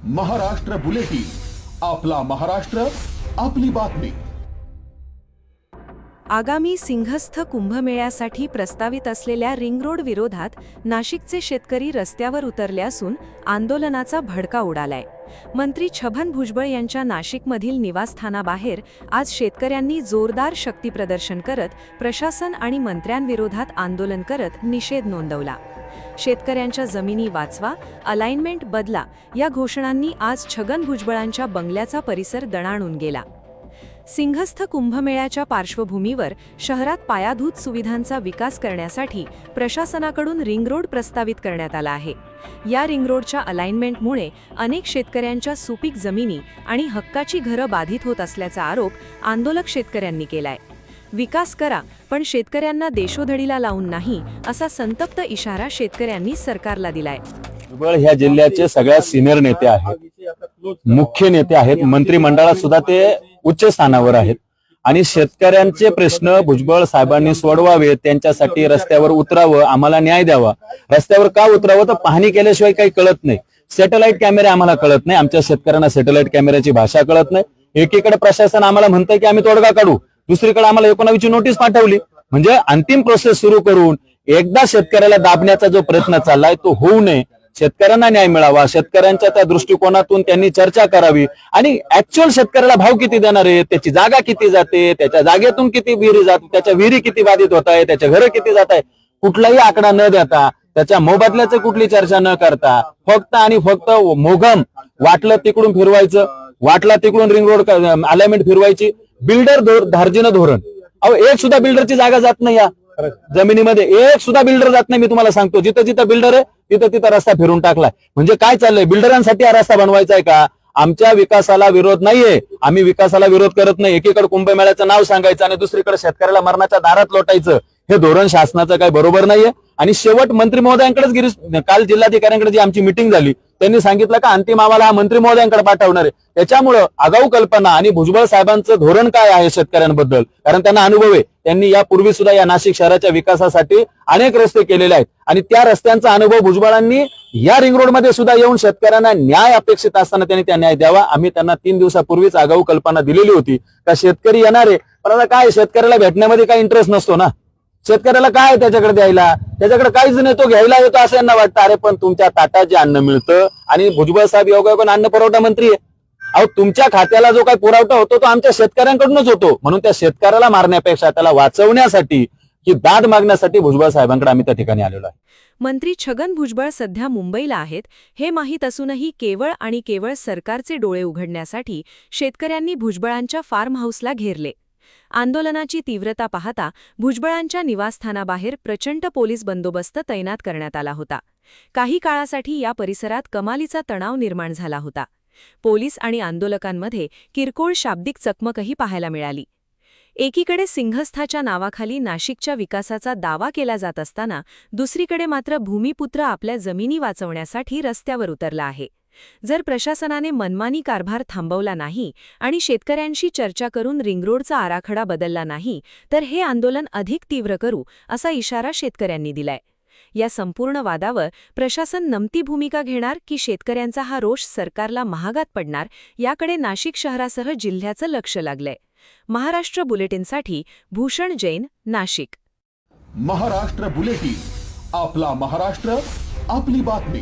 Maharashtra bulletin, आपला महाराष्ट्र, आपली बातमी। आगामी सिंहस्थ कुंभमेळ्यासाठी प्रस्तावित असलेल्या रिंग रोड विरोधात नाशिकचे शेतकरी रस्त्यावर उतरले असून आंदोलनाचा भडका उडालाय। मंत्री छगन भुजबळ यांच्या नाशिकमधील निवासस्थानाबाहेर आज शेतकऱ्यांनी जोरदार शक्तीप्रदर्शन करत प्रशासन आणि मंत्र्यांविरोधात आंदोलन करत निषेध नोंदवला। शेतकऱ्यांच्या जमिनी वाचवा, अलाइनमेंट बदला या घोषणांनी आज छगन भुजबळांच्या बंगल्याचा परिसर दणाणून गेला। सिंहस्थ कुंभमेळ्याच्या पार्श्वभूमीवर शहरात पायाभूत सुविधांचा विकास करण्यासाठी प्रशासनाकडून रिंग रोड प्रस्तावित करण्यात आला आहे। या रिंग रोडच्या अलाइनमेंटमुळे अनेक शेतकऱ्यांच्या सुपीक जमिनी आणि हक्काची घरं बाधित होत असल्याचा आरोप आंदोलक शेतकऱ्यांनी केलाय। विकास करा, पण शेतकऱ्यांना देशोधडीला लावून नाही, असा संतप्त इशारा शेतकऱ्यांनी सरकारला दिलाय। भुजबळ ह्या जिल्ह्याचे सगळ्यात सिनियर नेते आहेत, मुख्य नेते आहेत, मंत्रिमंडळात सुद्धा ते उच्च स्थानावर आहेत आणि शेतकऱ्यांचे प्रश्न भुजबळ साहेबांनी सोडवावे, त्यांच्यासाठी रस्त्यावर उतरावं, आम्हाला न्याय द्यावा। रस्त्यावर का उतरावं तर पाहणी केल्याशिवाय काही कळत नाही। सॅटेलाइट कॅमेरे आम्हाला कळत नाही, आमच्या शेतकऱ्यांना सॅटेलाइट कॅमेऱ्याची भाषा कळत नाही। एकीकडे प्रशासन आम्हाला म्हणतंय की आम्ही तोडगा काढू, दुसरीकडे आम्हाला 19वी नोटीस पाठवली। म्हणजे अंतिम प्रोसेस सुरू करून एकदा शेतकऱ्याला दाबण्याचा जो प्रयत्न चाललाय तो होऊ नये, शेतकऱ्यांना न्याय मिळावा, शेतकऱ्यांच्या त्या दृष्टिकोनातून त्यांनी चर्चा करावी आणि ऍक्च्युअल शेतकऱ्याला भाव किती देणार आहे, त्याची जागा किती जाते, त्याच्या जागेतून किती विहिरी जाते, त्याच्या विहिरी किती बाधित होत आहे, त्याच्या घरं किती जात आहे, कुठलाही आकडा न देता, त्याच्या मोबदल्याची कुठली चर्चा न करता फक्त आणि फक्त मोघम वाटलं तिकडून फिरवायचं, वाटला तिकडून रिंग रोड अलाइनमेंट फिरवायची। बिल्डर धार्जिन धोरण, अहो एक सुद्धा बिल्डरची जागा जात नाही या जमिनीमध्ये, एक सुद्धा बिल्डर जात नाही। मी तुम्हाला सांगतो, जिथं जिथं बिल्डर आहे तिथं तिथं रस्ता फिरून टाकलाय। म्हणजे काय चाललंय, बिल्डरांसाठी हा रस्ता बनवायचा आहे का? आमच्या विकासाला विरोध नाहीये, आम्ही विकासाला विरोध करत नाही। एकीकडे कुंभमेळ्याचं नाव सांगायचं आणि दुसरीकडे शेतकऱ्याला मरणाच्या दारात लोटायचं, हे धोरण शासनाचं काही बरोबर नाहीये। आणि शेवट मंत्री महोदयांकडेच काल जिल्हाधिकाऱ्यांकडे जी आमची मिटिंग झाली त्यांनी सांगितलं का अंतिम अहवाल हा मंत्री महोदयांकडे पाठवणार आहे। त्याच्यामुळं आगाऊ कल्पना आणि भुजबळ साहेबांचं धोरण काय आहे शेतकऱ्यांबद्दल, कारण त्यांना अनुभव आहे, त्यांनी यापूर्वी सुद्धा या नाशिक शहराच्या विकासासाठी अनेक रस्ते केलेले आहेत आणि त्या रस्त्यांचा अनुभव भुजबळांनी या रिंग रोड मध्ये सुद्धा येऊन शेतकऱ्यांना न्याय अपेक्षित असताना त्यांनी त्या न्याय द्यावा। आम्ही त्यांना 3 दिवसापूर्वीच आगाऊ कल्पना दिलेली होती का शेतकरी येणार आहे, पण आता काय शेतकऱ्याला भेटण्यामध्ये काही इंटरेस्ट नसतो ना, शेतकऱ्याला काय त्याच्याकडे द्यायला, त्याच्याकडे काहीच नाही, तो घ्यायला येतो असं यांना वाटतं। अरे पण तुमच्या ताटात जे अन्न मिळतं, आणि भुजबळ साहेब योगायोगाने अन्न पुरवठा मंत्री आहे, अहो तुमच्या खात्याला जो काही पुरवठा होतो तो आमच्या शेतकऱ्यांकडूनच होतो। म्हणून त्या शेतकऱ्याला मारण्यापेक्षा त्याला वाचवण्यासाठी ही दाद मागण्यासाठी भुजबळ साहेबांकडे आम्ही त्या ठिकाणी आलेलो आहे। मंत्री छगन भुजबळ सध्या मुंबईला आहेत हे माहीत असूनही केवळ आणि केवळ सरकारचे डोळे उघडण्यासाठी शेतकऱ्यांनी भुजबळांच्या फार्म हाऊसला घेरले। आंदोलनाची तीव्रता पाहता भुजबळांच्या निवासस्थानाबाहेर प्रचंड पोलीस बंदोबस्त तैनात करण्यात आला होता। काही काळासाठी या परिसरात कमालीचा तणाव निर्माण झाला होता। पोलीस आणि आंदोलकांमध्ये किरकोळ शाब्दिक चकमकही पाहायला मिळाली। एकीकडे सिंहस्थाच्या नावाखाली नाशिकच्या विकासाचा दावा केला जात असताना दुसरीकडे मात्र भूमिपुत्र आपल्या जमिनी वाचवण्यासाठी रस्त्यावर उतरला आहे। जर प्रशासनाने मनमानी कारभार थांबवला नाही आणि शेतकऱ्यांशी चर्चा करून रिंगरोडचा आराखडा बदलला नाही तर हे आंदोलन अधिक तीव्र करू, असा इशारा शेतकऱ्यांनी दिलाय। या संपूर्ण वादावर प्रशासन नमती भूमिका घेणार की शेतकऱ्यांचा हा रोष सरकारला महागात पडणार, याकडे नाशिक शहरासह जिल्ह्याचं लक्ष लागलंय। महाराष्ट्र बुलेटिनसाठी भूषण जैन, नाशिक। महाराष्ट्र बुलेटिन, आपला महाराष्ट्र, आपली बातमी।